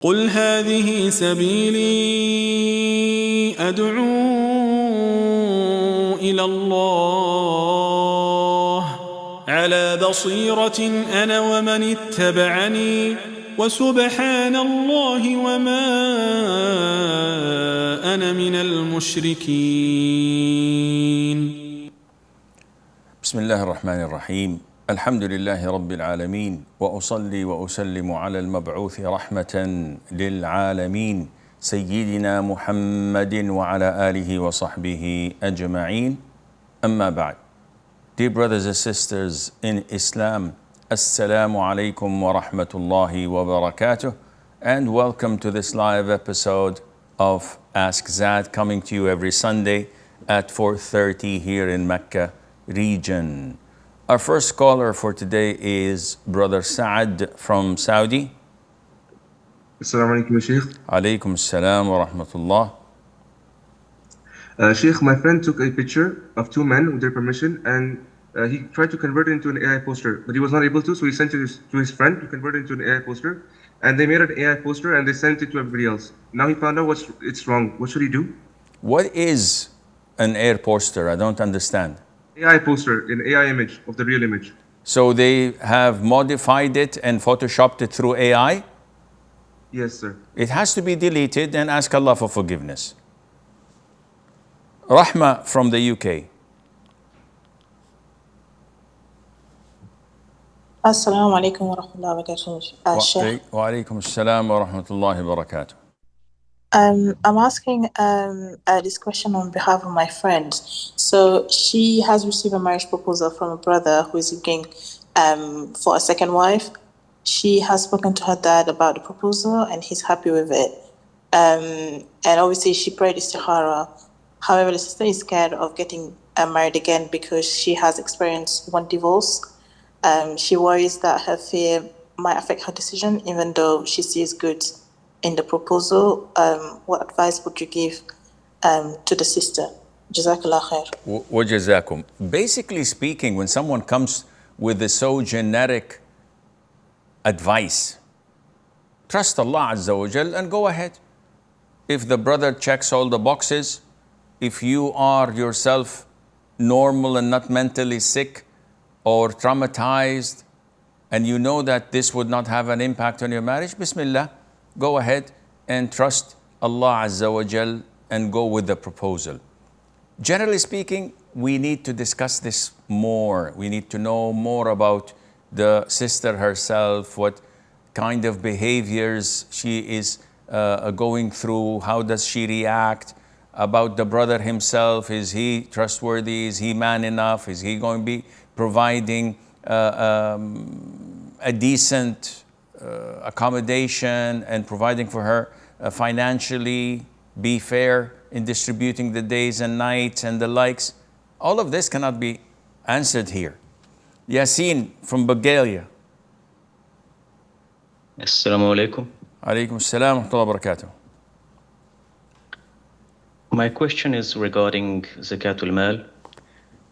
قل هذه سبيلي أدعو إلى الله على بصيرة أنا ومن اتبعني وسبحان الله وما أنا من المشركين. بسم الله الرحمن الرحيم. الحمد لله رب العالمين، وأصلي وأسلم على المبعوث رحمة للعالمين سيدنا محمد وعلى آله وصحبه أجمعين. أما بعد. Dear brothers and sisters in Islam, Assalamu alaikum wa rahmatullahi wa barakatuh, and welcome to this live episode of Ask Zad, coming to you every Sunday at 4:30 here in Mecca region. Our first caller for today is Brother Saad from Saudi. Assalamu alaikum, Sheikh. Alaikum assalam wa rahmatullah. Sheikh, my friend took a picture of two men with their permission, and he tried to convert it into an AI poster, but he was not able to, so he sent it to his friend to convert it into an AI poster, and they made an AI poster and they sent it to everybody else. Now he found out it's wrong. What should he do? What is an air poster? I don't understand. AI poster, an AI image of the real image. So they have modified it and photoshopped it through AI? Yes, sir. It has to be deleted and ask Allah for forgiveness. Rahma from the UK. Assalamu alaikum wa rahmatullahi wa barakatuh. Sheikh. Wa alaikum assalam wa rahmatullahi wa barakatuh. I'm asking this question on behalf of my friend. So she has received a marriage proposal from a brother who is looking for a second wife. She has spoken to her dad about the proposal and he's happy with it. And obviously she prayed istikhara. However, the sister is scared of getting married again because she has experienced one divorce. She worries that her fear might affect her decision even though she sees good in the proposal. What advice would you give to the sister? Jazakallah khair. Wa jazakum. Basically speaking, when someone comes with a so generic advice, trust Allah Azza wa Jal and go ahead. If the brother checks all the boxes, if you are yourself normal and not mentally sick or traumatized, and you know that this would not have an impact on your marriage, Bismillah, go ahead and trust Allah Azza wa Jal and go with the proposal. Generally speaking, we need to discuss this more. We need to know more about the sister herself, what kind of behaviors she is going through, how does she react, about the brother himself. Is he trustworthy? Is he man enough? Is he going to be providing a decent accommodation and providing for her financially, be fair in distributing the days and nights and the likes? All of this cannot be answered here. Yasin from Bulgaria. Assalamu alaikum. Alaikum assalam wa rahmatullahi wa barakatuh. My question is regarding Zakatul Mal.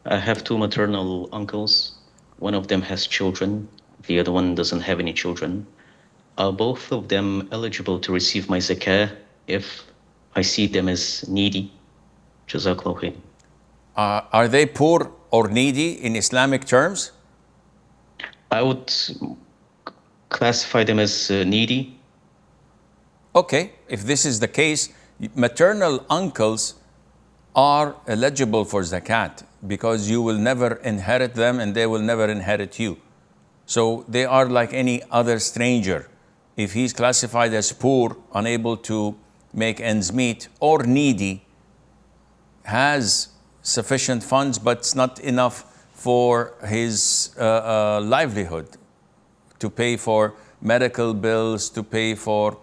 I have two maternal uncles. One of them has children. The other one doesn't have any children. Are both of them eligible to receive my zakah if I see them as needy? Jazakallah khair. Are they poor or needy in Islamic terms? I would classify them as needy. Okay, if this is the case, maternal uncles are eligible for zakat because you will never inherit them and they will never inherit you. So they are like any other stranger. If he's classified as poor, unable to make ends meet, or needy, has sufficient funds but it's not enough for his livelihood, to pay for medical bills, to pay for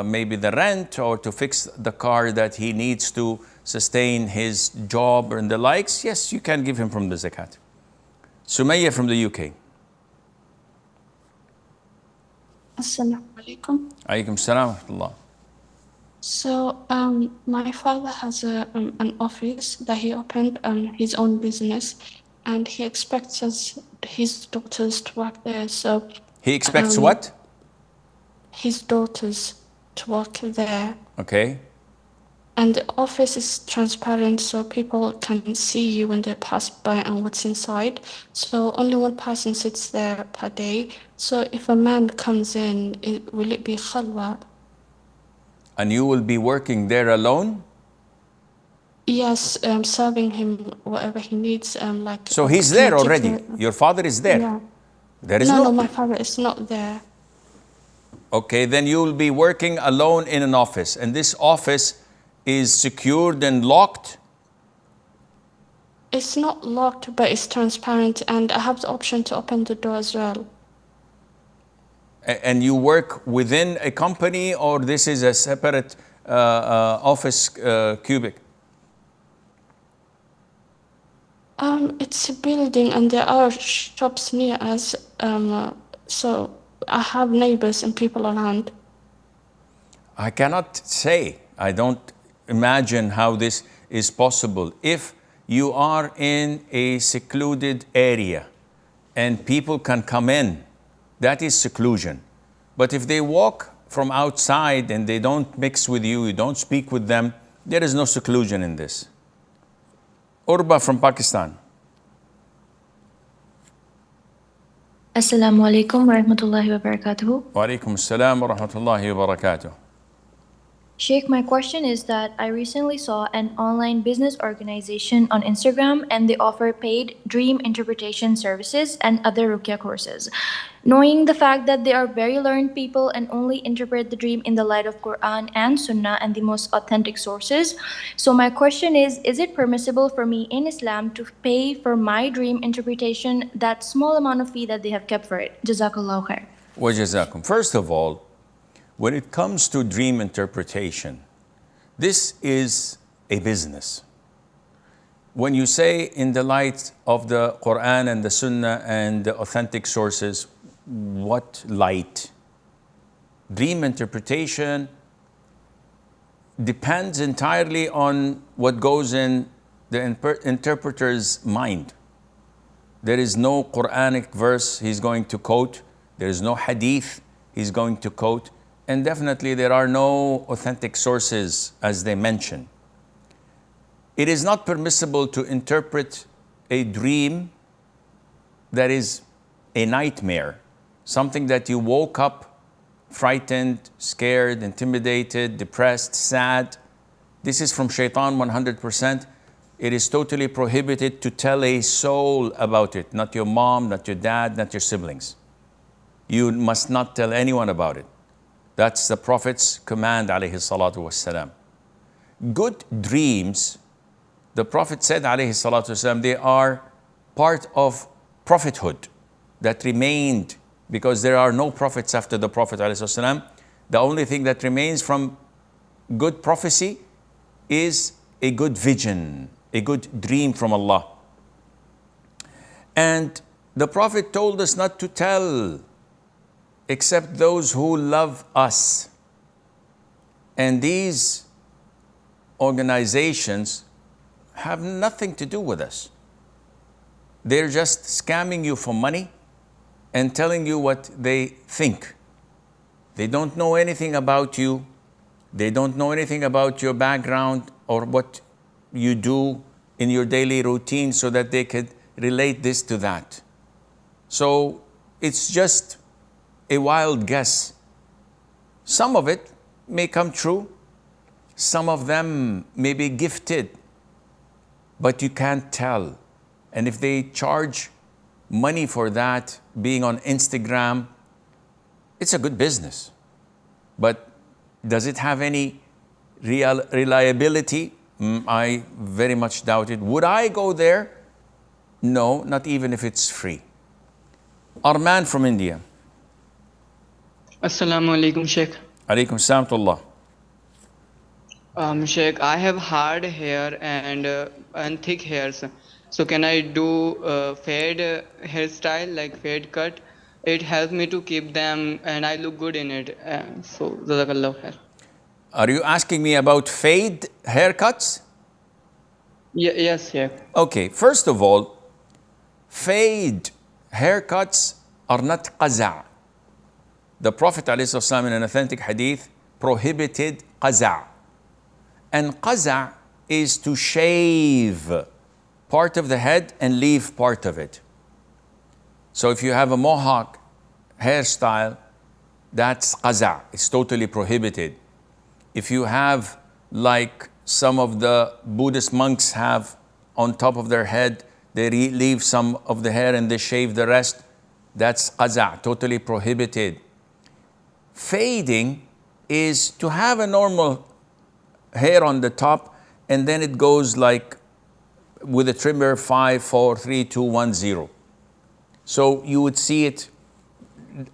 maybe the rent, or to fix the car that he needs to sustain his job and the likes, yes, you can give him from the zakat. Sumayya from the UK. Assalamu alaikum. Alaikum salam wa rahmatullah. So, my father has an office that he opened, his own business, and he expects his daughters to work there. So he expects what? his daughters to work there. Okay. And the office is transparent, so people can see you when they pass by and what's inside. So only one person sits there per day. So if a man comes in, will it be khalwa? And you will be working there alone? Yes, serving him whatever he needs. Like. So he's can I there give already. you- Your father is there. Yeah. There is No, my father is not there. Okay, then you will be working alone in an office, and this office is secured and locked. It's not locked, but it's transparent, and I have the option to open the door as well. And you work within a company, or this is a separate office cubic? It's a building, and there are shops near us. So I have neighbors and people around. I cannot say. I don't imagine how this is possible. If you are in a secluded area and people can come in, that is seclusion. But if they walk from outside and they don't mix with you, you don't speak with them, there is no seclusion in this. Urba from Pakistan. Assalamu alaikum wa rahmatullahi wa barakatuhu. Wa alaikum assalam wa rahmatullahi wa barakatuh. Sheikh, my question is that I recently saw an online business organization on Instagram, and they offer paid dream interpretation services and other ruqya courses. Knowing the fact that they are very learned people and only interpret the dream in the light of Quran and Sunnah and the most authentic sources. So my question is it permissible for me in Islam to pay for my dream interpretation that small amount of fee that they have kept for it? Jazakallahu khair. Wa jazakum. First of all, when it comes to dream interpretation, this is a business. When you say in the light of the Quran and the Sunnah and the authentic sources, what light? Dream interpretation depends entirely on what goes in the interpreter's mind. There is no Quranic verse he's going to quote. There is no hadith he's going to quote. And definitely there are no authentic sources as they mention. It is not permissible to interpret a dream that is a nightmare, something that you woke up frightened, scared, intimidated, depressed, sad. This is from shaitan 100%. It is totally prohibited to tell a soul about it, not your mom, not your dad, not your siblings. You must not tell anyone about it. That's the Prophet's command, alayhi salatu wassalam. Good dreams, the Prophet said, alayhi salatu wassalam, they are part of prophethood that remained, because there are no prophets after the Prophet, alayhi salatu wassalam. The only thing that remains from good prophecy is a good vision, a good dream from Allah. And the Prophet told us not to tell except those who love us. And these organizations have nothing to do with us. They're just scamming you for money and telling you what they think. They don't know anything about you. They don't know anything about your background or what you do in your daily routine, so that they could relate this to that. So it's just a wild guess. Some of it may come true. Some of them may be gifted, but you can't tell. And if they charge money for that, being on Instagram, it's a good business. But does it have any reliability? I very much doubt it. Would I go there? No, not even if it's free. Arman from India. Assalamu alaikum, Sheikh. Alaikum salam to Allah. Sheikh, I have hard hair and thick hairs. So can I do fade hairstyle, like fade cut? It helps me to keep them and I look good in it. So, Jazakallah khair. Are you asking me about fade haircuts? Yes, Sheikh. Okay, first of all, fade haircuts are not qaza'. the Prophet ﷺ in an authentic hadith prohibited qaza'. And qaza' is to shave part of the head and leave part of it. So if you have a mohawk hairstyle, that's qaza', it's totally prohibited. If you have, like some of the Buddhist monks have on top of their head, they leave some of the hair and they shave the rest, that's qaza', totally prohibited. Fading is to have a normal hair on the top and then it goes like with a trimmer 5, 4, 3, 2, 1, 0. So you would see it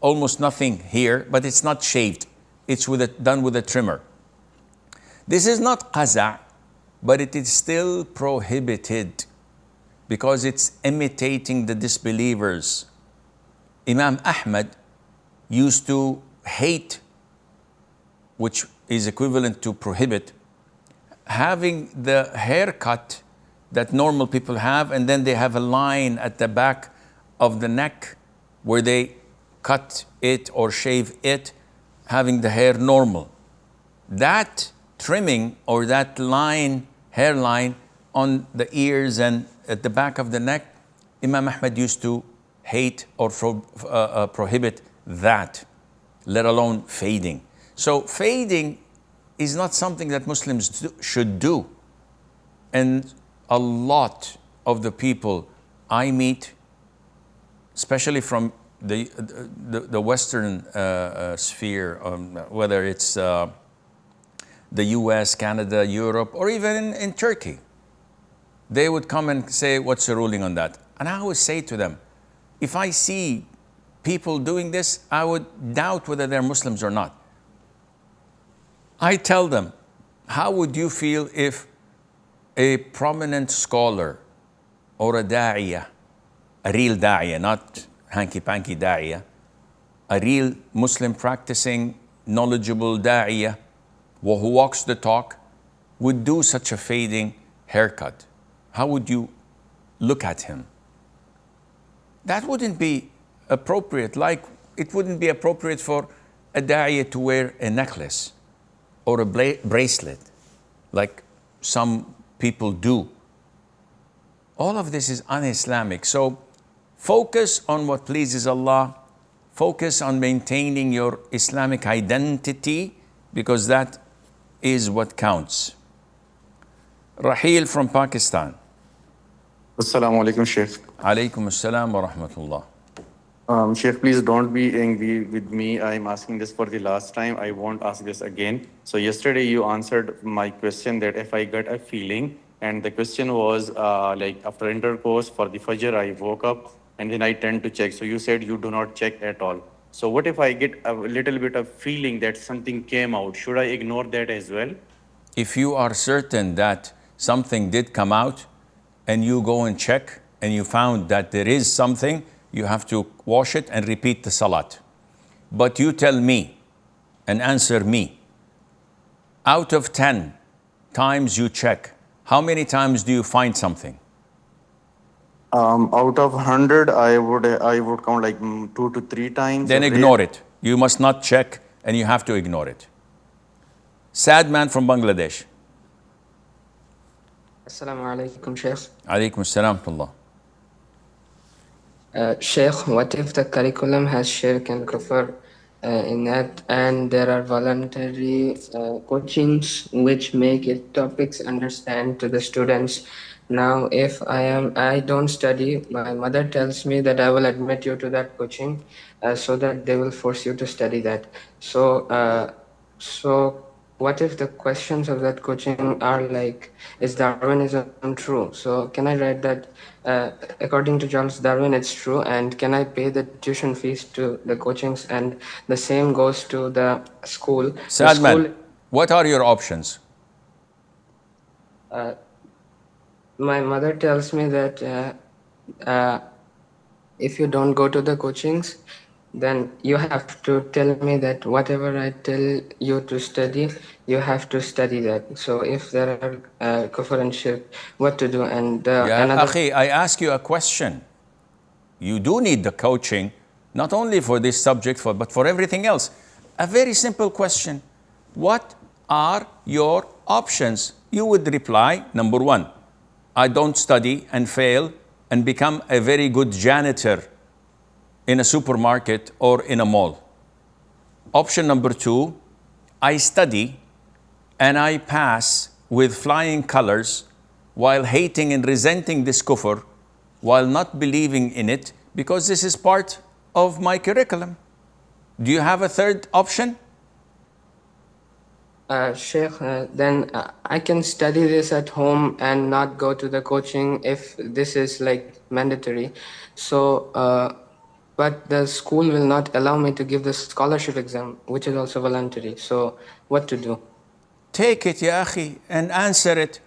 almost nothing here, but it's not shaved. It's done with a trimmer. This is not qaza', but it is still prohibited because it's imitating the disbelievers. Imam Ahmad used to hate, which is equivalent to prohibit, having the haircut that normal people have, and then they have a line at the back of the neck where they cut it or shave it, having the hair normal. That trimming or that line, hairline on the ears and at the back of the neck, Imam Ahmad used to hate or prohibit that, let alone fading. So fading is not something that Muslims should do. And a lot of the people I meet, especially from the Western sphere, whether it's the US, Canada, Europe, or even in Turkey, they would come and say, what's the ruling on that? And I would say to them, if I see people doing this, I would doubt whether they're Muslims or not. I tell them, how would you feel if a prominent scholar or a da'iyah, a real da'iyah, not hanky-panky da'iyah, a real Muslim practicing, knowledgeable da'iyah, who walks the talk, would do such a fading haircut? How would you look at him? That wouldn't be appropriate, like it wouldn't be appropriate for a da'iyah to wear a necklace or a bracelet, like some people do. All of this is un-Islamic. So focus on what pleases Allah. Focus on maintaining your Islamic identity, because that is what counts. Raheel from Pakistan. Assalamu alaikum, Sheikh. Alaykum assalam wa rahmatullah. Sheikh, please don't be angry with me. I'm asking this for the last time. I won't ask this again. So yesterday you answered my question that if I get a feeling, and the question was like after intercourse for the Fajr, I woke up and then I tend to check. So you said you do not check at all. So what if I get a little bit of feeling that something came out? Should I ignore that as well? If you are certain that something did come out and you go and check and you found that there is something, you have to wash it and repeat the salat. But you tell me and answer me, out of 10 times you check, how many times do you find something? Out of 100, I would count like 2 to 3 times. Then ignore it. You must not check and you have to ignore it. Sad man from Bangladesh. Assalamu alaikum, Sheikh. Alaykum assalam wa rahmatullah. Sheikh, what if the curriculum has shirk and kufr in it, and there are voluntary coachings which make it topics understand to the students? Now, if I don't study, my mother tells me that I will admit you to that coaching, so that they will force you to study that. So what if the questions of that coaching are like, is Darwinism true? So can I write that according to Charles Darwin, it's true, and can I pay the tuition fees to the coachings? And the same goes to the school. Sad man, what are your options? My mother tells me that if you don't go to the coachings, then you have to tell me that whatever I tell you to study, you have to study that. So if there are kufr and shirk, what to do? And Akhi, I ask you a question. You do need the coaching, not only for this subject, but for everything else. A very simple question. What are your options? You would reply, number one, I don't study and fail and become a very good janitor in a supermarket or in a mall. Option number two, I study and I pass with flying colors while hating and resenting this kufr, while not believing in it, because this is part of my curriculum. Do you have a third option? Sheikh, then I can study this at home and not go to the coaching if this is like mandatory. So, but the school will not allow me to give the scholarship exam, which is also voluntary. So, what to do? Take it, ya akhi, and answer it.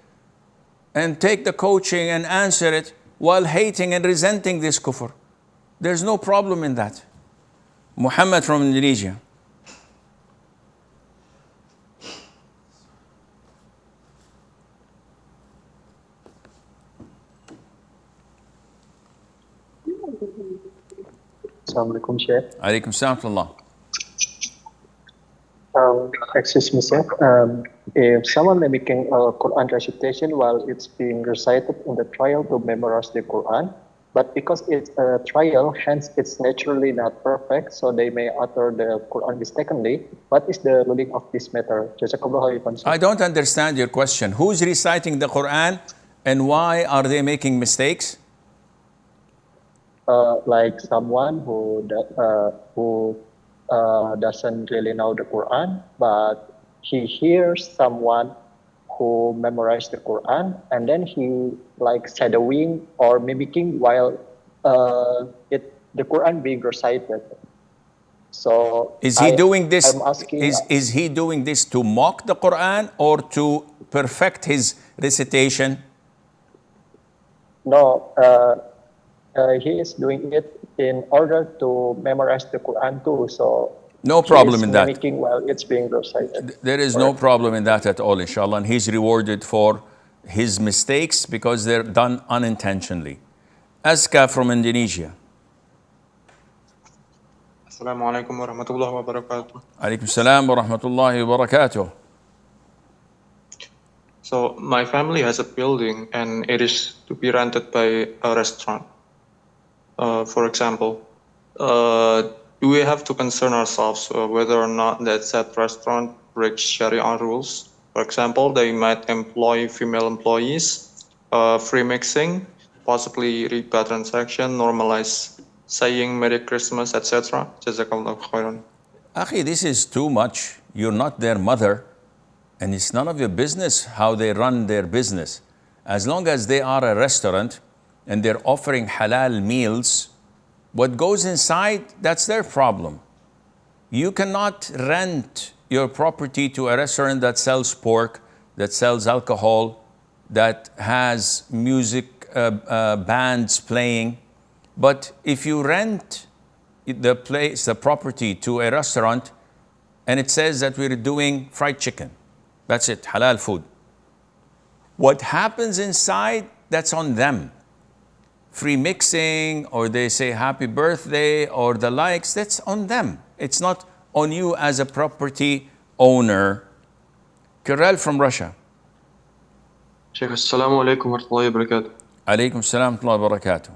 And take the coaching and answer it while hating and resenting this kufr. There's no problem in that. Muhammad from Indonesia. Assalamu alaikum, Sheikh. Alaikum salam. Excuse me, sir. If someone is making a Quran recitation while it's being recited in the trial to memorize the Quran, but because it's a trial, hence it's naturally not perfect, so they may utter the Quran mistakenly. What is the ruling of this matter? Jazakallah khairan, sir. I don't understand your question. Who's reciting the Quran and why are they making mistakes? Like someone who doesn't really know the Quran, but he hears someone who memorized the Quran, and then he like shadowing or mimicking while the Quran being recited. So is he doing this? I'm asking, is he doing this to mock the Quran or to perfect his recitation? No, he is doing it in order to memorize the Quran too. So no problem in that. Mimicking while it's being recited. There is no problem in that at all, inshallah. And he's rewarded for his mistakes because they're done unintentionally. Aska from Indonesia. Assalamu alaikum wa rahmatullahi wa barakatuh. Alaikum salam wa rahmatullahi wa barakatuh. So my family has a building and it is to be rented by a restaurant. For example, do we have to concern ourselves whether or not that said restaurant breaks Sharia rules? For example, they might employ female employees, free mixing, possibly riba transaction, normalize saying Merry Christmas, etc. Jazakallah khairan. Akhi, this is too much. You're not their mother, and it's none of your business how they run their business. As long as they are a restaurant and they're offering halal meals, what goes inside, that's their problem. You cannot rent your property to a restaurant that sells pork, that sells alcohol, that has music bands playing. But if you rent the property to a restaurant and it says that we're doing fried chicken, that's it, halal food. What happens inside, that's on them. Free mixing, or they say happy birthday, or the likes, that's on them. It's not on you as a property owner. Kirel from Russia. Sheikh, assalamu alaikum wa rahmatullahi wa barakatuh. Alaikum salam wa rahmatullahi wa barakatuh.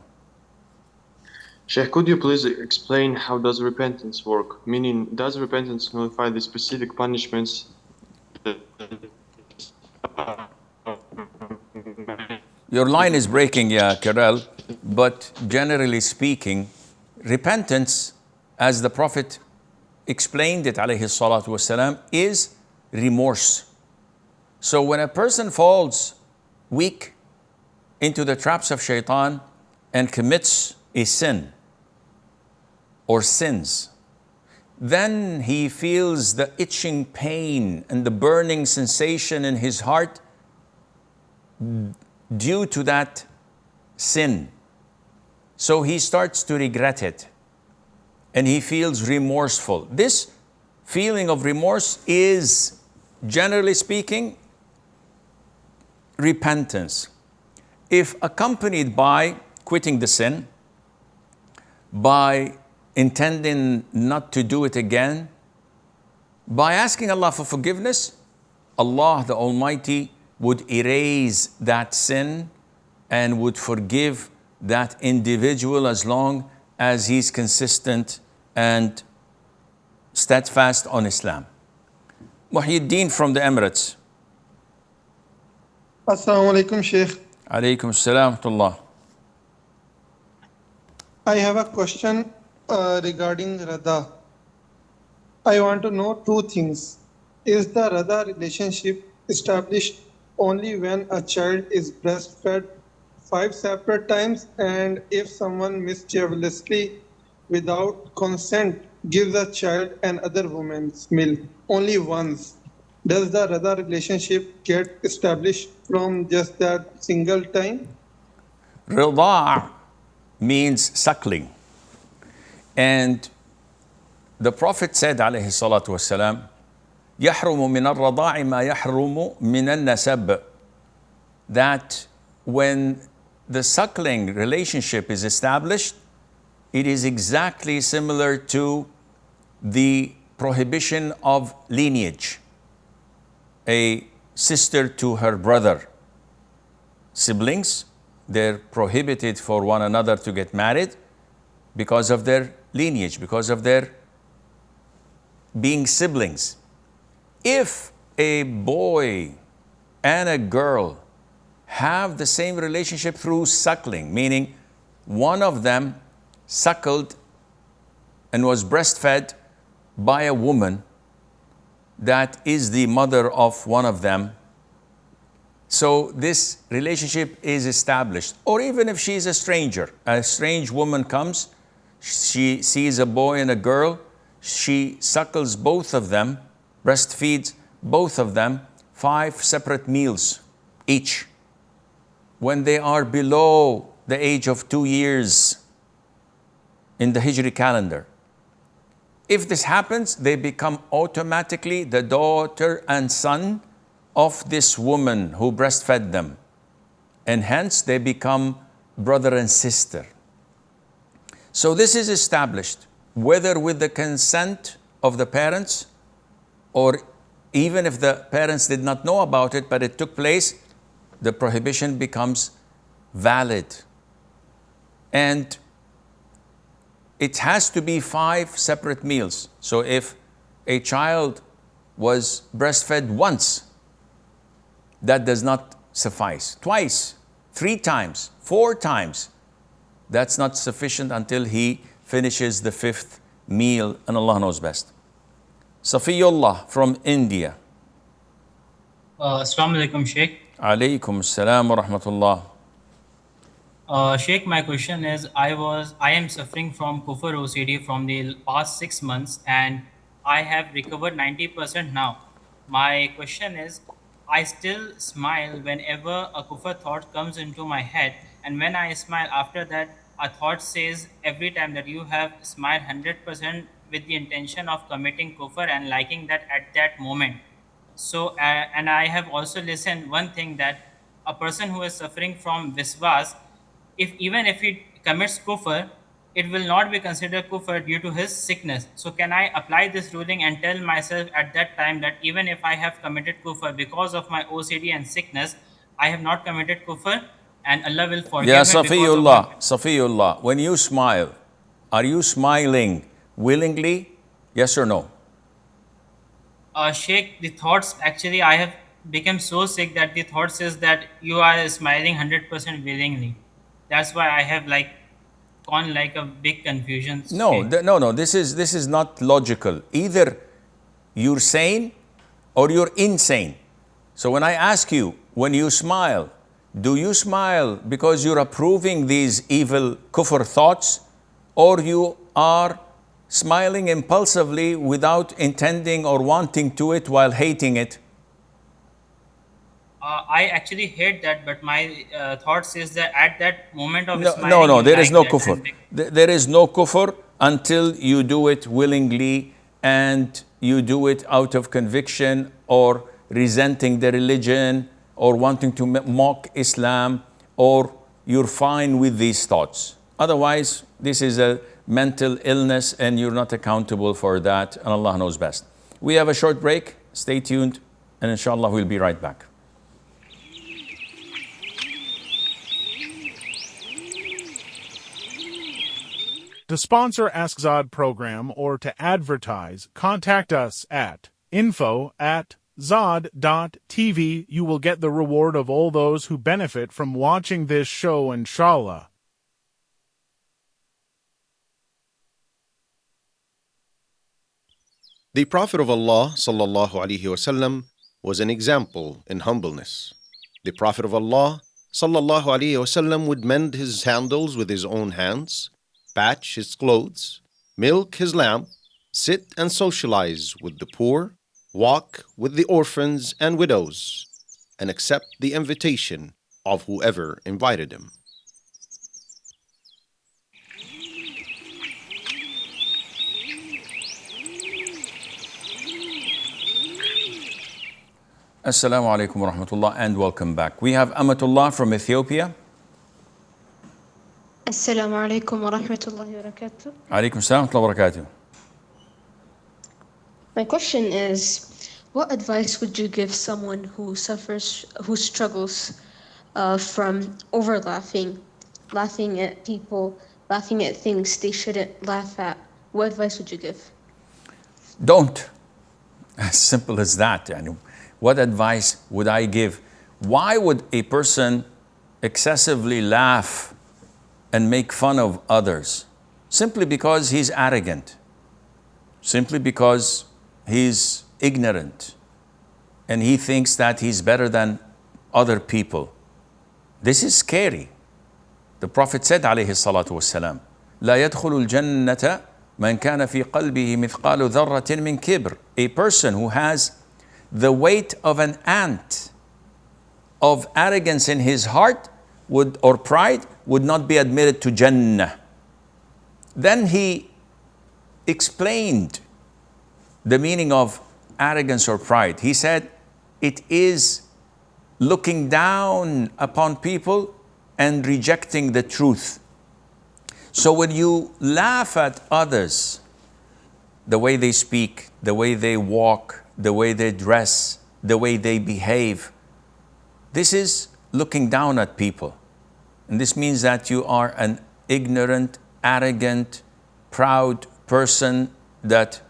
Sheikh, could you please explain how does repentance work? Meaning, does repentance notify the specific punishments? Your line is breaking, yeah, Kirel, but generally speaking, repentance, as the Prophet explained it, alayhi salatu wasalam, is remorse. So when a person falls weak into the traps of shaitan and commits a sin or sins, then he feels the itching pain and the burning sensation in his heart due to that sin. So he starts to regret it and he feels remorseful. This feeling of remorse is, generally speaking, repentance. If accompanied by quitting the sin, by intending not to do it again, by asking Allah for forgiveness, Allah the Almighty would erase that sin and would forgive that individual as long as he's consistent and steadfast on Islam. Muhyiddin from the Emirates. Assalamu alaikum, Sheikh. Alaykum assalam wa rahmatullah. I have a question regarding Radha. I want to know two things. Is the Radha relationship established only when a child is breastfed 5 separate times, and if someone mischievously, without consent, gives a child another woman's milk only once, does the Radha relationship get established from just that single time? Rida' means suckling. And the Prophet said, alayhi salatu wasalam, يحرم من الرضاع ما يحرم من النسب. That when the suckling relationship is established, it is exactly similar to the prohibition of lineage. A sister to her brother. Siblings, they're prohibited for one another to get married because of their lineage, because of their being siblings. If a boy and a girl have the same relationship through suckling, meaning one of them suckled and was breastfed by a woman that is the mother of one of them, so this relationship is established. Or even if she's a stranger, a strange woman comes, she sees a boy and a girl, she suckles both of them, breastfeeds both of them 5 separate meals each. When they are below the age of 2 years in the Hijri calendar. If this happens, they become automatically the daughter and son of this woman who breastfed them. And hence they become brother and sister. So this is established, whether with the consent of the parents, or even if the parents did not know about it, but it took place, the prohibition becomes valid. And it has to be 5 separate meals. So if a child was breastfed once, that does not suffice. Twice, 3 times, 4 times, that's not sufficient until he finishes the 5th meal, and Allah knows best. Safiyullah from India. Assalamu alaikum, Sheikh. Alaykum assalam wa rahmatullah. Sheikh, my question is, I am suffering from kufr OCD from the past 6 months, and I have recovered 90% now. My question is, I still smile whenever a kufr thought comes into my head, and when I smile after that, a thought says every time that you have smiled 100% with the intention of committing kufr and liking that at that moment. So, and I have also listened one thing, that a person who is suffering from viswas, even if he commits kufr, it will not be considered kufr due to his sickness. So can I apply this ruling and tell myself at that time that even if I have committed kufr because of my OCD and sickness, I have not committed kufr and Allah will forgive me? Safiyullah, when you smile, are you smiling willingly? Yes or no? Sheikh, the thoughts, actually I have become so sick that the thought says that you are smiling 100% willingly. That's why I have gone like a big confusion. No, this is not logical. Either you're sane or you're insane. So when I ask you, when you smile, do you smile because you're approving these evil kufr thoughts, or you are smiling impulsively without intending or wanting to it while hating it? I actually hate that, but my thought says that at that moment of smiling, no, there is no kufr. There is no kufr until you do it willingly and you do it out of conviction or resenting the religion or wanting to mock Islam, or you're fine with these thoughts. Otherwise, this is a mental illness, and you're not accountable for that, and Allah knows best. We have a short break. Stay tuned, and inshallah we'll be right back. To sponsor Ask Zad program or to advertise, contact us at info@zad.tv. You will get the reward of all those who benefit from watching this show, inshallah. The Prophet of Allah sallallahu alaihi wasallam was an example in humbleness. The Prophet of Allah sallallahu alaihi wasallam would mend his sandals with his own hands, patch his clothes, milk his lamb, sit and socialize with the poor, walk with the orphans and widows, and accept the invitation of whoever invited him. Assalamu alaikum wa rahmatullah, and welcome back. We have Amatullah from Ethiopia. Assalamu alaikum wa rahmatullahi wa barakatuh. Alaikum salam wa barakatuh. My question is, what advice would you give someone who struggles from laughing at people, laughing at things they shouldn't laugh at? What advice would you give? Don't. As simple as that. What advice would I give? Why would a person excessively laugh and make fun of others? Simply because he's arrogant. Simply because he's ignorant. And he thinks that he's better than other people. This is scary. The Prophet said, alayhi salatu wassalam, لا يدخل الجنة من كان في قلبه مثقال ذرة من كبر. A person who has the weight of an ant of arrogance in his heart or pride would not be admitted to Jannah. Then he explained the meaning of arrogance or pride. He said, it is looking down upon people and rejecting the truth. So when you laugh at others, the way they speak, the way they walk, the way they dress, the way they behave, this is looking down at people. And this means that you are an ignorant, arrogant, proud person that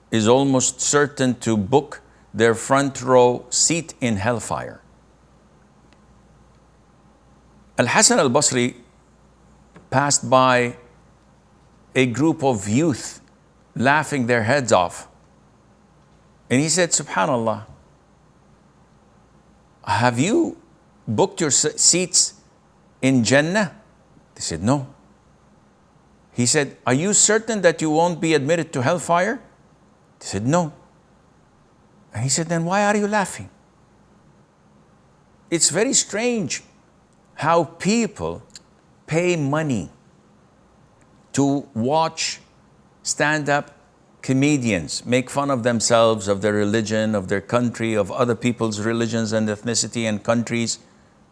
is almost certain to book their front row seat in hellfire. Al-Hasan al-Basri passed by a group of youth laughing their heads off. And he said, Subhanallah, have you booked your seats in Jannah? They said, no. He said, are you certain that you won't be admitted to hellfire? They said, no. And he said, then why are you laughing? It's very strange how people pay money to watch stand-up comedians make fun of themselves, of their religion, of their country, of other people's religions and ethnicity and countries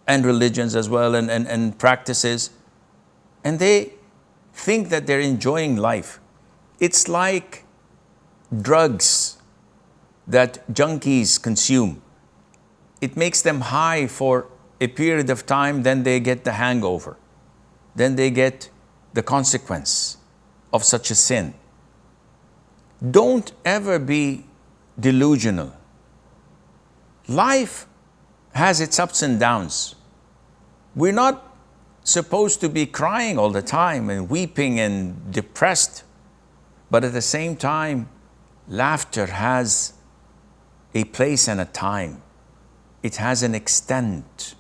and religions as well and practices. And they think that they're enjoying life. It's like drugs that junkies consume. It makes them high for a period of time, then they get the hangover. Then they get the consequence of such a sin. Don't ever be delusional. Life has its ups and downs. We're not supposed to be crying all the time and weeping and depressed. But at the same time, laughter has a place and a time. It has an extent.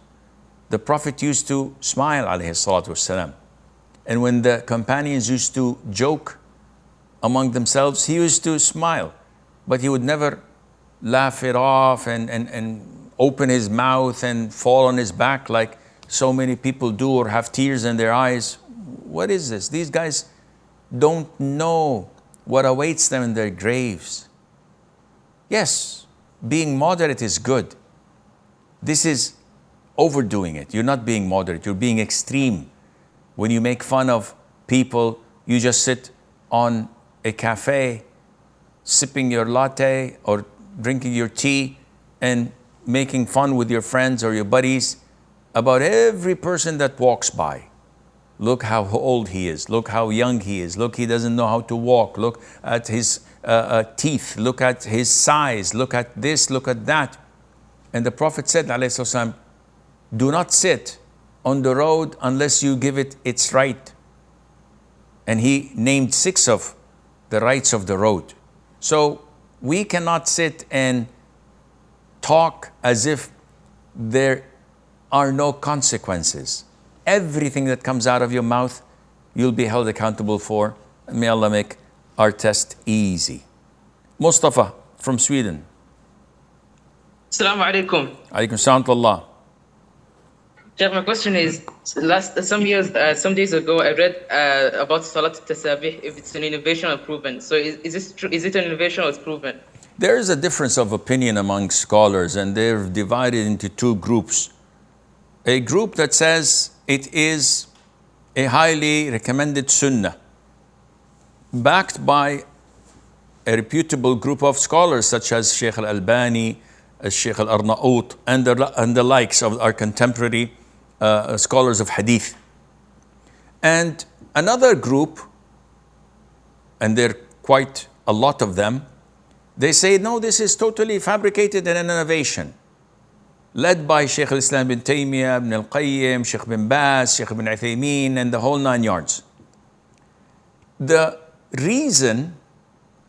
The Prophet used to smile, alayhi salatu wasalam. And when the companions used to joke among themselves, he used to smile. But he would never laugh it off and open his mouth and fall on his back like so many people do, or have tears in their eyes. What is this? These guys don't know what awaits them in their graves. Yes, being moderate is good. This is overdoing it. You're not being moderate, you're being extreme when you make fun of people you just sit on a cafe, sipping your latte or drinking your tea and making fun with your friends or your buddies about every person that walks by. Look how old he is. Look how young he is. Look, he doesn't know how to walk. Look at his teeth. Look at his size. Look at this. Look at that. And the Prophet said, ﷺ, do not sit on the road unless you give it its right. And he named 6 of the rights of the road. So we cannot sit and talk as if there are no consequences. Everything that comes out of your mouth, you'll be held accountable for. And may Allah make our test easy. Mustafa from Sweden. Assalamu alaikum. Alaikum salam wa rahmatullah. Sheikh, my question is, some days ago, I read about Salat Tasabih, if it's an innovation or proven. So is this true? Is it an innovation or it's proven? There is a difference of opinion among scholars, and they're divided into 2 groups. A group that says it is a highly recommended sunnah, backed by a reputable group of scholars such as Sheikh Al-Albani, Sheikh Al-Arnaout, and the likes of our contemporary scholars of hadith. And another group, and there are quite a lot of them, they say, no, this is totally fabricated and an innovation, led by Shaykh al-Islam bin Taymiyyah, Ibn al-Qayyim, Shaykh bin Baz, Shaykh bin Uthaymeen, and the whole 9 yards. The reason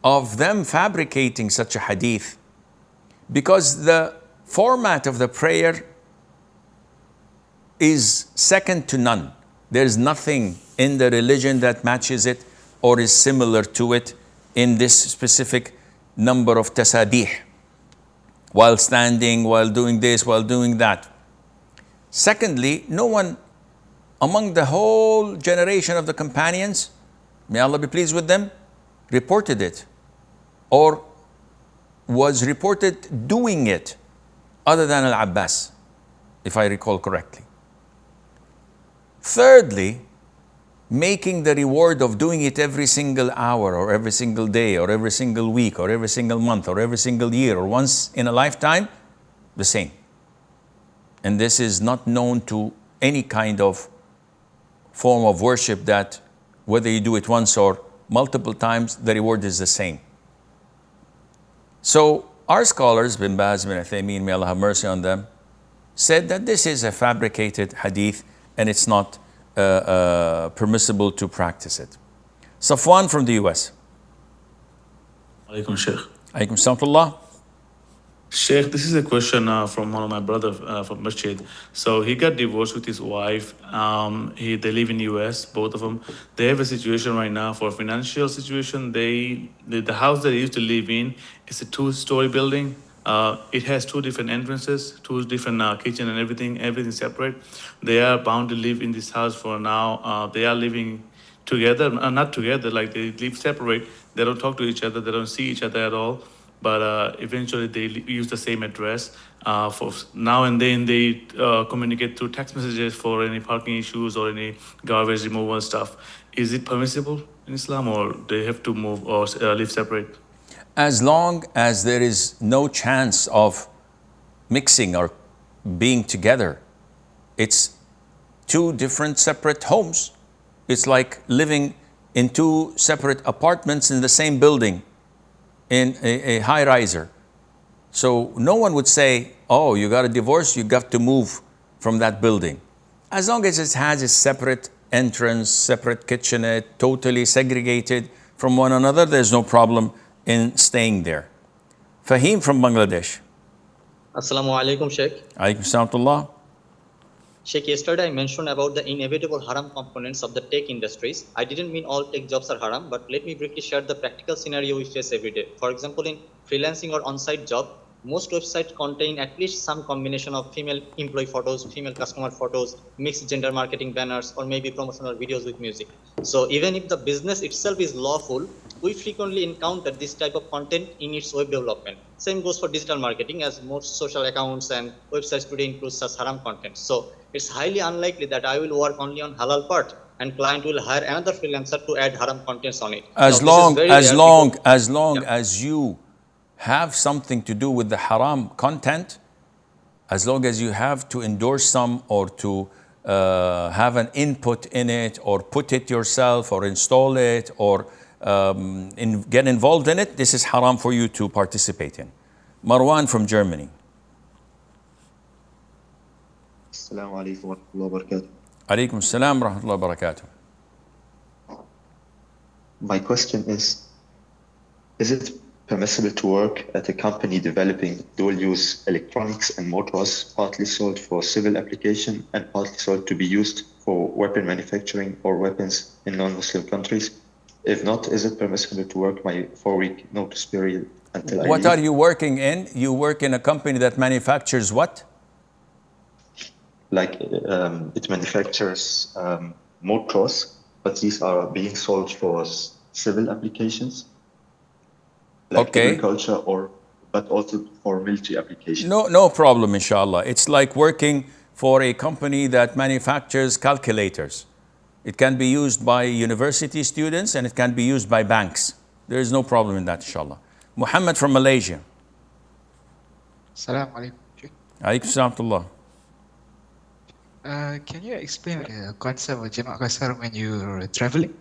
of them fabricating such a hadith, because the format of the prayer is second to none. There's nothing in the religion that matches it or is similar to it in this specific number of tasabih, while standing, while doing this, while doing that. Secondly, no one among the whole generation of the companions, may Allah be pleased with them, reported it or was reported doing it other than Al-Abbas, if I recall correctly. Thirdly, making the reward of doing it every single hour or every single day or every single week or every single month or every single year or once in a lifetime, the same. And this is not known to any kind of form of worship that whether you do it once or multiple times, the reward is the same. So our scholars, bin Baz, bin Uthaymeen, may Allah have mercy on them, said that this is a fabricated hadith and it's not permissible to practice it. Safwan from the US. Alaikum Sheikh. Alaikum salam. Sheikh, this is a question from one of my brothers from Masjid. So he got divorced with his wife. They live in US, both of them. They have a situation right now for a financial situation. The house that they used to live in is a 2-story building. It has 2 different entrances, 2 different kitchen and everything separate. They are bound to live in this house for now. They are living together, not together, like they live separate. They don't talk to each other. They don't see each other at all. But eventually they use the same address. For now and then they communicate through text messages for any parking issues or any garbage removal stuff. Is it permissible in Islam, or they have to move or live separate? As long as there is no chance of mixing or being together, it's 2 different separate homes. It's like living in 2 separate apartments in the same building in a high-riser. So no one would say, oh, you got a divorce, you got to move from that building. As long as it has a separate entrance, separate kitchenette, totally segregated from one another, there's no problem in staying there. Fahim from Bangladesh. Assalamu alaikum, Sheikh. Alaikum salam. Sheikh, yesterday I mentioned about the inevitable haram components of the tech industries. I didn't mean all tech jobs are haram, but let me briefly share the practical scenario we face every day. For example, in freelancing or on-site job, most websites contain at least some combination of female employee photos, female customer photos, mixed gender marketing banners, or maybe promotional videos with music. So even if the business itself is lawful, we frequently encounter this type of content in its web development. Same goes for digital marketing, as most social accounts and websites today include such haram content. So it's highly unlikely that I will work only on halal part. and client will hire another freelancer to add haram contents on it. As Now, this is long very as rare long because- as long as you have something to do with the haram content, as long as you have to endorse some or to have an input in it or put it yourself or install it or get involved in it, this is haram for you to participate in. Marwan from Germany. Assalamu alaikum wa rahmatullahi wa barakatuh. Alaikum salam wa rahmatullahi wa barakatuh. My question is it permissible to work at a company developing dual-use electronics and motors, partly sold for civil application and partly sold to be used for weapon manufacturing or weapons in non-Muslim countries? If not, is it permissible to work my 4-week notice period until I leave? What are you working in? You work in a company that manufactures what? Like it manufactures motors, but these are being sold for civil applications, like agriculture, but also for military applications. No problem, inshallah. It's like working for a company that manufactures calculators. It can be used by university students and it can be used by banks. There is no problem in that, inshallah. Muhammad from Malaysia. Assalamu alaikum. Alaikum salam wa rahmatullah. Can you explain the concept of Jamak Qasar when you're traveling?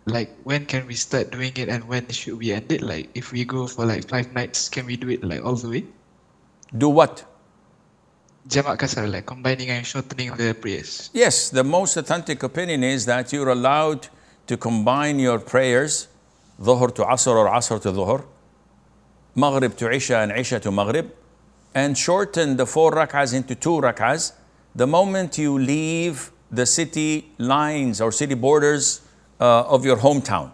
Like, when can we start doing it and when should we end it? Like, if we go for like 5 nights, can we do it like all the way? Do what? Jamak Qasar, like combining and shortening the prayers. Yes, the most authentic opinion is that you're allowed to combine your prayers, Dhuhr to Asr or Asr to Dhuhr, Maghrib to Isha and Isha to Maghrib, and shorten the 4 rak'ahs into 2 rak'ahs the moment you leave the city lines or city borders of your hometown.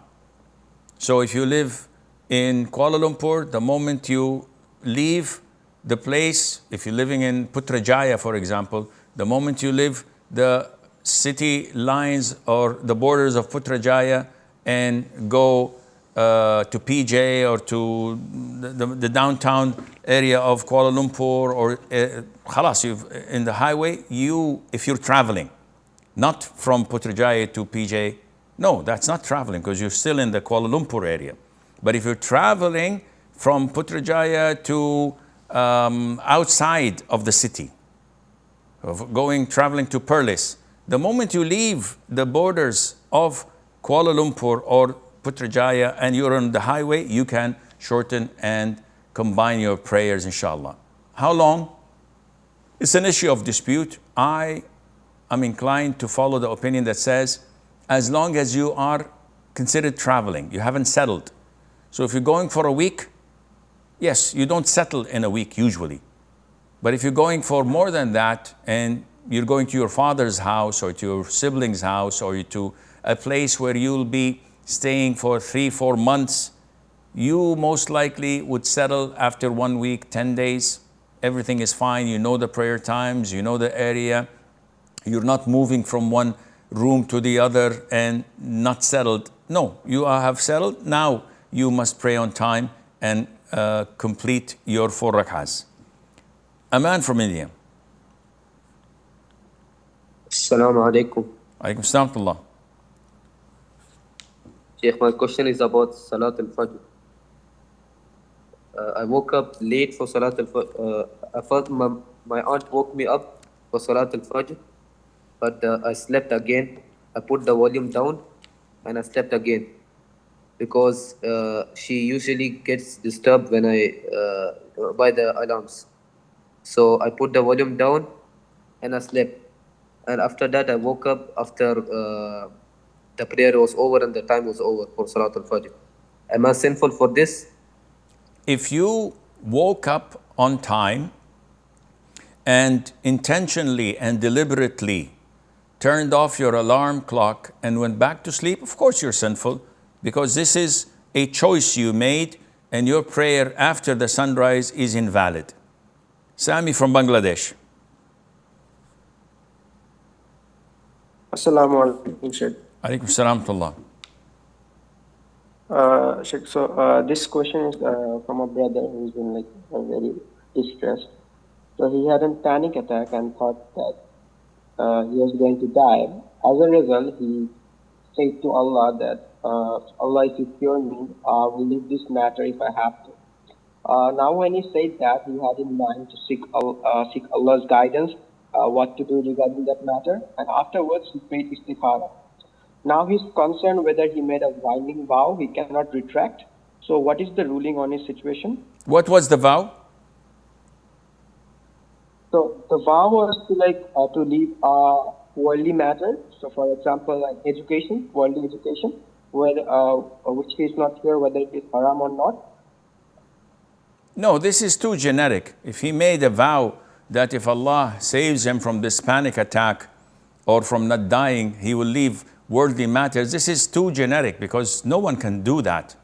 So if you live in Kuala Lumpur, the moment you leave the place, if you're living in Putrajaya, for example, the moment you leave the city lines or the borders of Putrajaya and go to PJ or to the downtown area of Kuala Lumpur or khalas, in the highway, if you're traveling, not from Putrajaya to PJ, no, that's not traveling because you're still in the Kuala Lumpur area. But if you're traveling from Putrajaya to outside of the city, traveling to Perlis, the moment you leave the borders of Kuala Lumpur or Putrajaya and you're on the highway, you can shorten and combine your prayers, inshallah. How long? It's an issue of dispute. I am inclined to follow the opinion that says, as long as you are considered traveling, you haven't settled. So if you're going for a week, yes, you don't settle in a week usually. But if you're going for more than that and you're going to your father's house or to your sibling's house or to a place where you'll be staying for 3-4 months, you most likely would settle after 1 week, 10 days. Everything is fine. You know the prayer times, you know the area. You're not moving from one room to the other and not settled. No, you have settled. Now you must pray on time and complete your 4 rak'ahs. Aman from India. Assalamu alaikum. Alaikum salam. Sheikh, my question is about Salat al-Fajr. I woke up late for Salat al-Fajr. I thought my aunt woke me up for Salat al-Fajr, but I slept again. I put the volume down and I slept again because she usually gets disturbed when by the alarms. So I put the volume down and I slept. And after that, I woke up after the prayer was over and the time was over for Salat al-Fajr. Am I sinful for this? If you woke up on time and intentionally and deliberately turned off your alarm clock and went back to sleep, of course you're sinful, because this is a choice you made and your prayer after the sunrise is invalid. Sami from Bangladesh. Assalamu alaikum, Sheikh. Alaikum salam tullah. Sheikh, so this question is from a brother who's been like very distressed. So he had a panic attack and thought that he was going to die. As a result, he said to Allah that, Allah, if you cure me, I will leave this matter if I have to. Now, when he said that, he had in mind to seek Allah's guidance, what to do regarding that matter, and afterwards he prayed istikhara. Now he's concerned whether he made a binding vow he cannot retract. So, what is the ruling on his situation? What was the vow? So, the vow was to leave worldly matter. So, for example, like education, worldly education, which he is not sure whether it is haram or not. No, this is too generic. If he made a vow that if Allah saves him from this panic attack or from not dying, he will leave worldly matters, this is too generic because no one can do that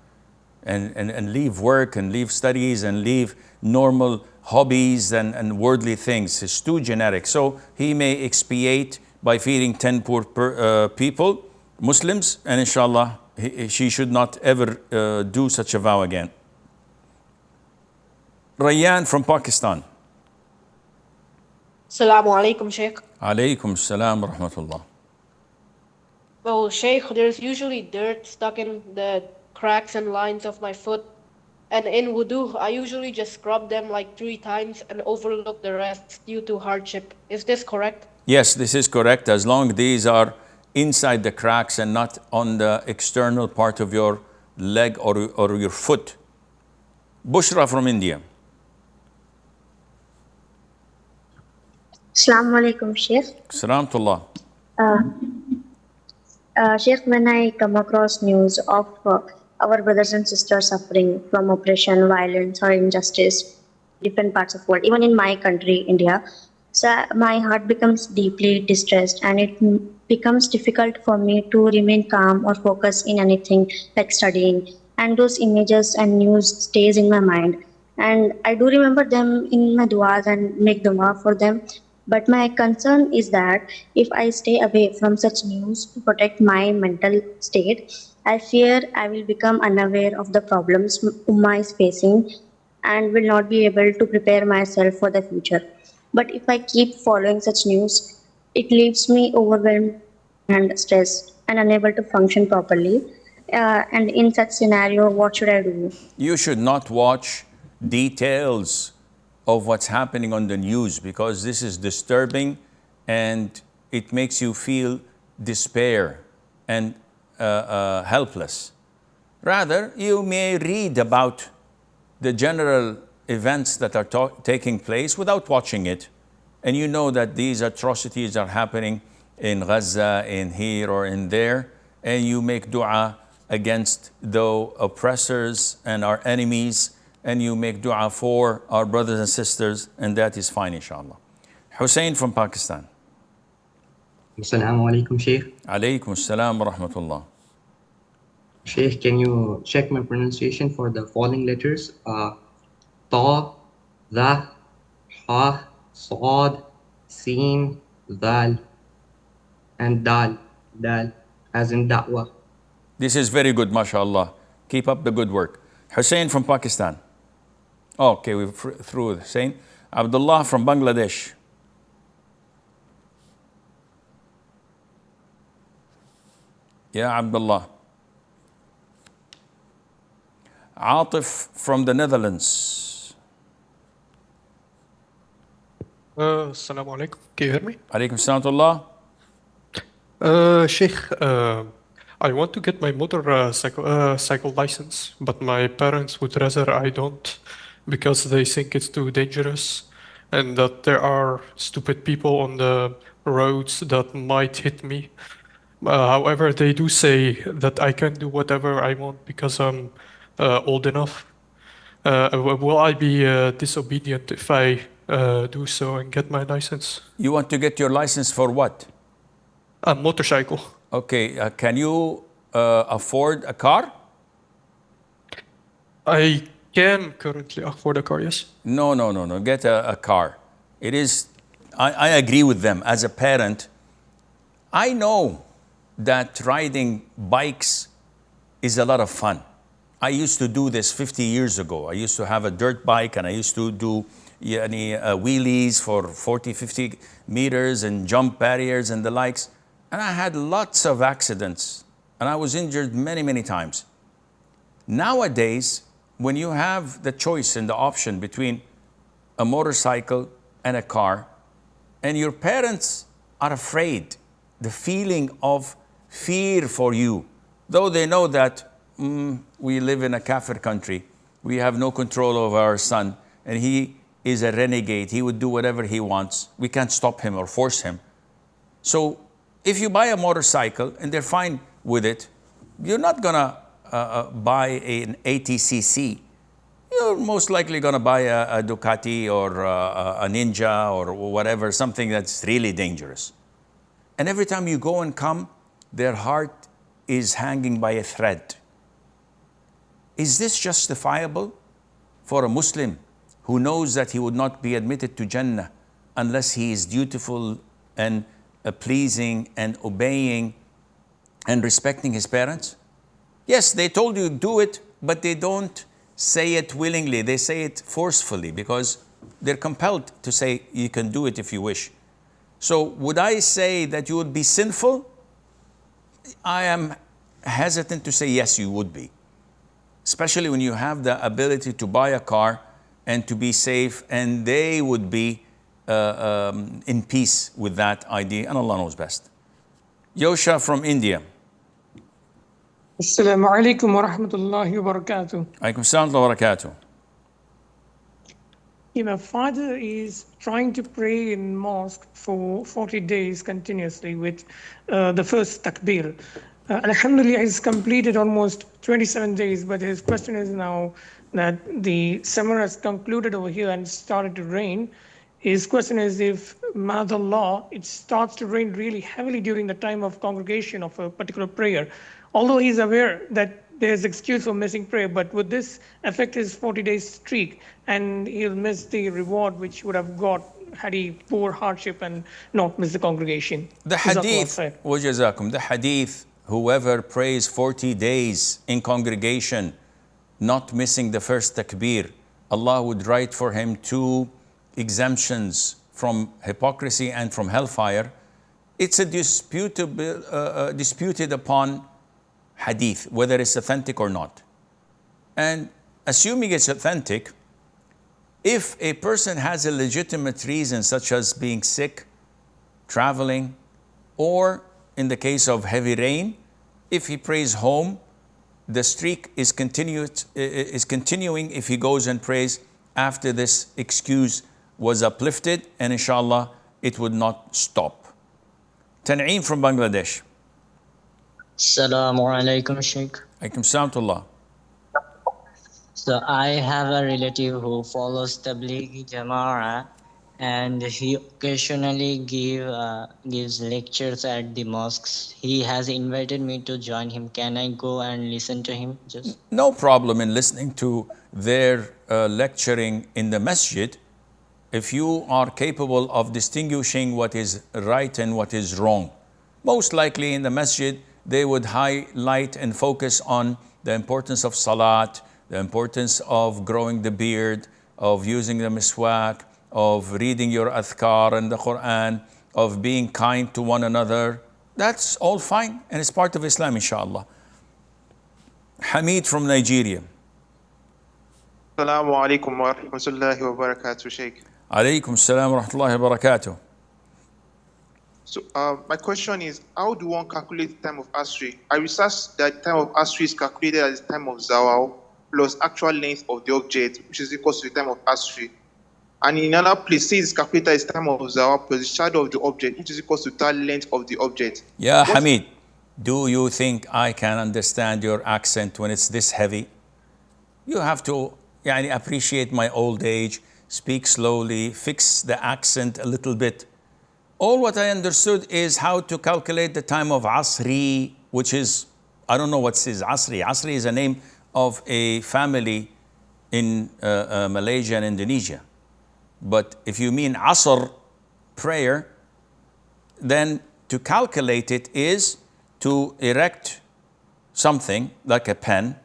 and leave work and leave studies and leave normal hobbies and worldly things. It's too generic. So he may expiate by feeding 10 poor people, Muslims, and inshallah, she should not ever do such a vow again. Rayyan from Pakistan. Assalamu alaikum, Sheikh. Alaykum salam wa rahmatullah. Well, Sheikh, there's usually dirt stuck in the cracks and lines of my foot. And in wudu, I usually just scrub them like 3 times and overlook the rest due to hardship. Is this correct? Yes, this is correct. As long as these are inside the cracks and not on the external part of your leg or your foot. Bushra from India. Assalamu alaikum, Sheikh. Salamtullah. Sheikh, when I come across news of our brothers and sisters suffering from oppression, violence, or injustice, different parts of the world, even in my country, India, so my heart becomes deeply distressed, and it becomes difficult for me to remain calm or focus in anything like studying. And those images and news stays in my mind, and I do remember them in my duas and make dua for them. But my concern is that if I stay away from such news to protect my mental state, I fear I will become unaware of the problems Ummah is facing and will not be able to prepare myself for the future. But if I keep following such news, it leaves me overwhelmed and stressed and unable to function properly. And in such scenario, what should I do? You should not watch details of what's happening on the news because this is disturbing and it makes you feel despair and helpless. Rather, you may read about the general events that are taking place without watching it, and you know that these atrocities are happening in Gaza, in here or in there, and you make dua against the oppressors and our enemies, and you make dua for our brothers and sisters, and that is fine, inshallah. Hussein from Pakistan. Assalamu alaikum, Sheikh. Alaykum assalam wa rahmatullah. Sheikh, can you check my pronunciation for the following letters? Ta, Tha, Ha, Sad, Sin, Dal, and Dal, as in Da'wah. This is very good, mashallah. Keep up the good work. Hussein from Pakistan. Okay, we're through Hussein. Abdullah from Bangladesh. Yeah, Abdullah. Atif from the Netherlands. Assalamu alaikum. Can you hear me? Alaikum salam. Sheikh, I want to get my motorcycle license, but my parents would rather I don't because they think it's too dangerous and that there are stupid people on the roads that might hit me. However, they do say that I can do whatever I want because I'm old enough. Will I be disobedient if I do so and get my license? You want to get your license for what? A motorcycle. Okay, can you afford a car? I can currently afford a car, yes. No. Get a car. It is, I agree with them. As a parent, I know that riding bikes is a lot of fun. I used to do this 50 years ago. I used to have a dirt bike and I used to do wheelies for 40, 50 meters and jump barriers and the likes. And I had lots of accidents and I was injured many, many times. Nowadays, when you have the choice and the option between a motorcycle and a car, and your parents are afraid, the feeling of fear for you, though they know that we live in a kafir country, we have no control over our son, and he is a renegade, he would do whatever he wants, we can't stop him or force him. So if you buy a motorcycle and they're fine with it, you're not gonna buy an ATCC. You're most likely gonna buy a Ducati or a Ninja or whatever, something that's really dangerous. And every time you go and come, their heart is hanging by a thread. Is this justifiable for a Muslim who knows that he would not be admitted to Jannah unless he is dutiful and pleasing and obeying and respecting his parents? Yes, they told you do it, but they don't say it willingly. They say it forcefully because they're compelled to say you can do it if you wish. So would I say that you would be sinful? I am hesitant to say yes, you would be. Especially when you have the ability to buy a car and to be safe, and they would be in peace with that idea, and Allah knows best. Yosha from India. Assalamu alaikum wa rahmatullahi wa barakatuh. Alaikum salam wa barakatuh. My father is trying to pray in mosque for 40 days continuously with the first takbir. Alhamdulillah, he's completed almost 27 days, but his question is now that the summer has concluded over here and started to rain. His question is if, madallah, it starts to rain really heavily during the time of congregation of a particular prayer, although he's aware that there's excuse for missing prayer, but would this affect his 40 days streak and he'll miss the reward which would have got had he poor hardship and not miss the congregation? The hadith, wajazakum, the hadith, whoever prays 40 days in congregation, not missing the first takbir, Allah would write for him 2 exemptions from hypocrisy and from hellfire. It's a disputed upon hadith, whether it's authentic or not. And assuming it's authentic, if a person has a legitimate reason, such as being sick, traveling, or in the case of heavy rain, if he prays home, the streak is continuing if he goes and prays after this excuse was uplifted, and inshallah, it would not stop. Tan'eem from Bangladesh. Assalamu alaikum, Sheikh. Alaikum salam. So I have a relative who follows Tablighi Jamara, and he occasionally gives lectures at the mosques. He has invited me to join him. Can I go and listen to him? No problem in listening to their lecturing in the masjid if you are capable of distinguishing what is right and what is wrong. Most likely in the masjid, they would highlight and focus on the importance of salat, the importance of growing the beard, of using the miswak, of reading your adhkar and the Quran, of being kind to one another. That's all fine and it's part of Islam, inshallah. Hamid from Nigeria. Assalamu alaikum wa rahmatullahi wa barakatuh, Sheikh. Alaikum salam wa rahmatullahi wa barakatuh. So my question is, how do one calculate the time of Asri? I researched that time of Asri is calculated as the time of Zawal plus actual length of the object, which is equal to the time of Asri. And in another place, says it's calculated as the time of Zawal plus the shadow of the object, which is equal to the length of the object. Yeah, Hamid, do you think I can understand your accent when it's this heavy? You have to appreciate my old age, speak slowly, fix the accent a little bit. All what I understood is how to calculate the time of Asri, which is, I don't know what says Asri. Asri is a name of a family in Malaysia and Indonesia. But if you mean Asr prayer, then to calculate it is to erect something like a pen,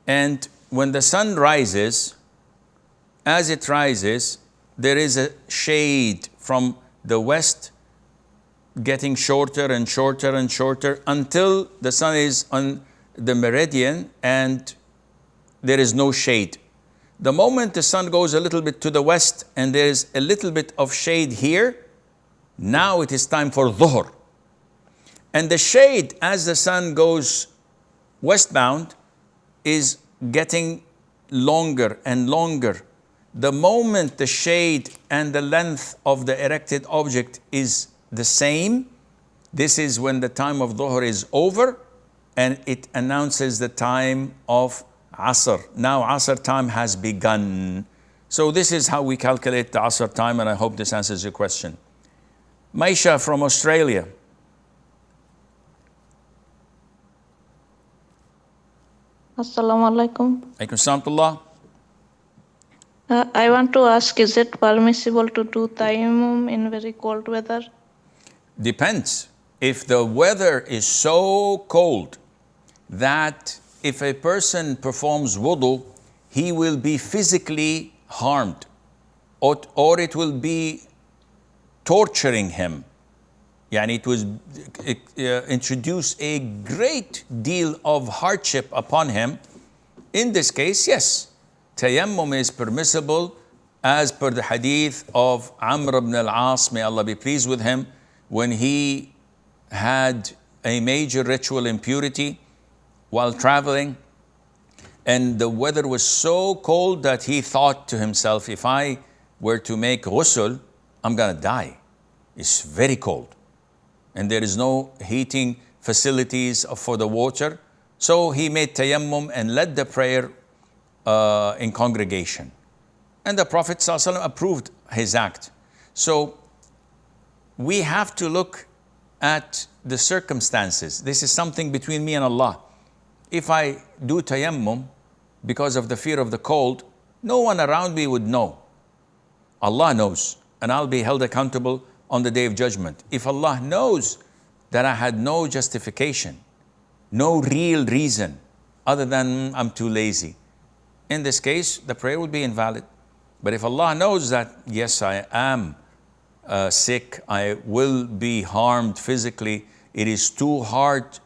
and when the sun rises, as it rises, there is a shade from the west getting shorter and shorter and shorter until the sun is on the meridian and there is no shade. The moment the sun goes a little bit to the west and there is a little bit of shade here, now it is time for dhuhr. And the shade as the sun goes westbound is getting longer and longer. The moment the shade and the length of the erected object is the same, this is when the time of dhuhr is over and it announces the time of Asr. Now Asr time has begun. So this is how we calculate the Asr time, and I hope this answers your question. Maisha from Australia. Assalamu alaikum. Alaikum salam. I want to ask, is it permissible to do tayammum in very cold weather? Depends. If the weather is so cold that if a person performs wudu, he will be physically harmed, or it will be torturing him. Yani it was introduce a great deal of hardship upon him. In this case, yes, tayammum is permissible as per the hadith of Amr ibn al-As, may Allah be pleased with him, when he had a major ritual impurity while traveling, and the weather was so cold that he thought to himself, if I were to make ghusl, I'm gonna die. It's very cold. And there is no heating facilities for the water. So he made tayammum and led the prayer in congregation. And the Prophet ﷺ approved his act. So we have to look at the circumstances. This is something between me and Allah. If I do tayammum because of the fear of the cold, no one around me would know. Allah knows, and I'll be held accountable on the Day of Judgment. If Allah knows that I had no justification, no real reason other than I'm too lazy, in this case, the prayer would be invalid. But if Allah knows that, yes, I am sick, I will be harmed physically, it is too hard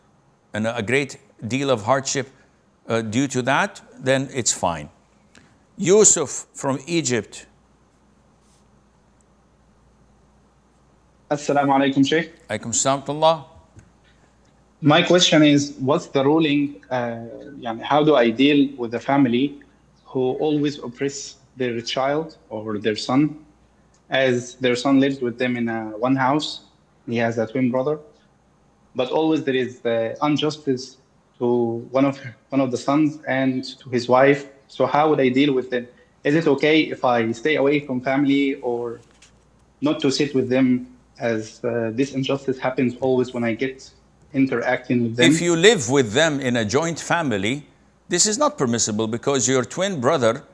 and a great deal of hardship due to that, then it's fine. Yusuf from Egypt. Assalamu alaikum, Sheikh. Alaikum salam. My question is, what's the ruling? How do I deal with a family who always oppress their child or their son, as their son lives with them in one house? He has a twin brother, but always there is injustice to one of the sons and to his wife. So how would I deal with it? Is it okay if I stay away from family or not to sit with them, as this injustice happens always when I get interacting with them? If you live with them in a joint family, this is not permissible because your twin brother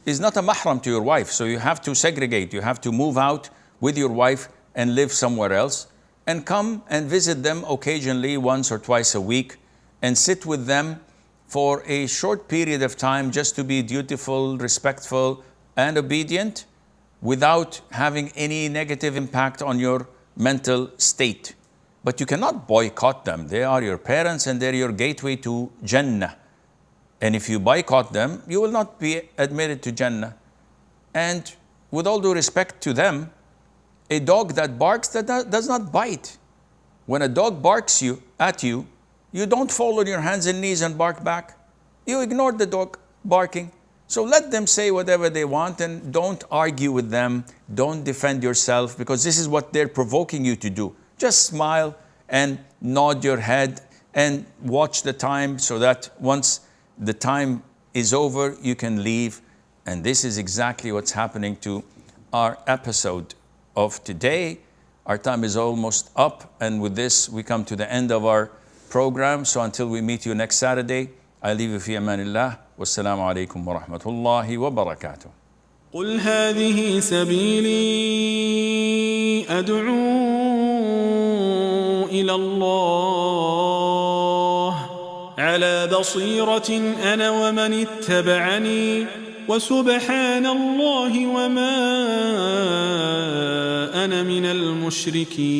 is not a mahram to your wife. So you have to segregate. You have to move out with your wife and live somewhere else and come and visit them occasionally, once or twice a week, and sit with them for a short period of time just to be dutiful, respectful, and obedient without having any negative impact on your mental state. But you cannot boycott them. They are your parents and they're your gateway to Jannah. And if you boycott them, you will not be admitted to Jannah. And with all due respect to them, a dog that barks does not bite. When a dog barks at you, you don't fall on your hands and knees and bark back. You ignore the dog barking. So let them say whatever they want and don't argue with them. Don't defend yourself, because this is what they're provoking you to do. Just smile and nod your head and watch the time so that once the time is over, you can leave. And this is exactly what's happening to our episode of today. Our time is almost up, and with this we come to the end of our program. So until we meet you next Saturday, I leave you fi amanillah. Wassalamu alaikum wa rahmatullahi wa barakatuh. قل هذه سبيلي أدعو إلى الله على بصيرة أنا ومن اتبعني وسبحان الله وما أنا من المشركين.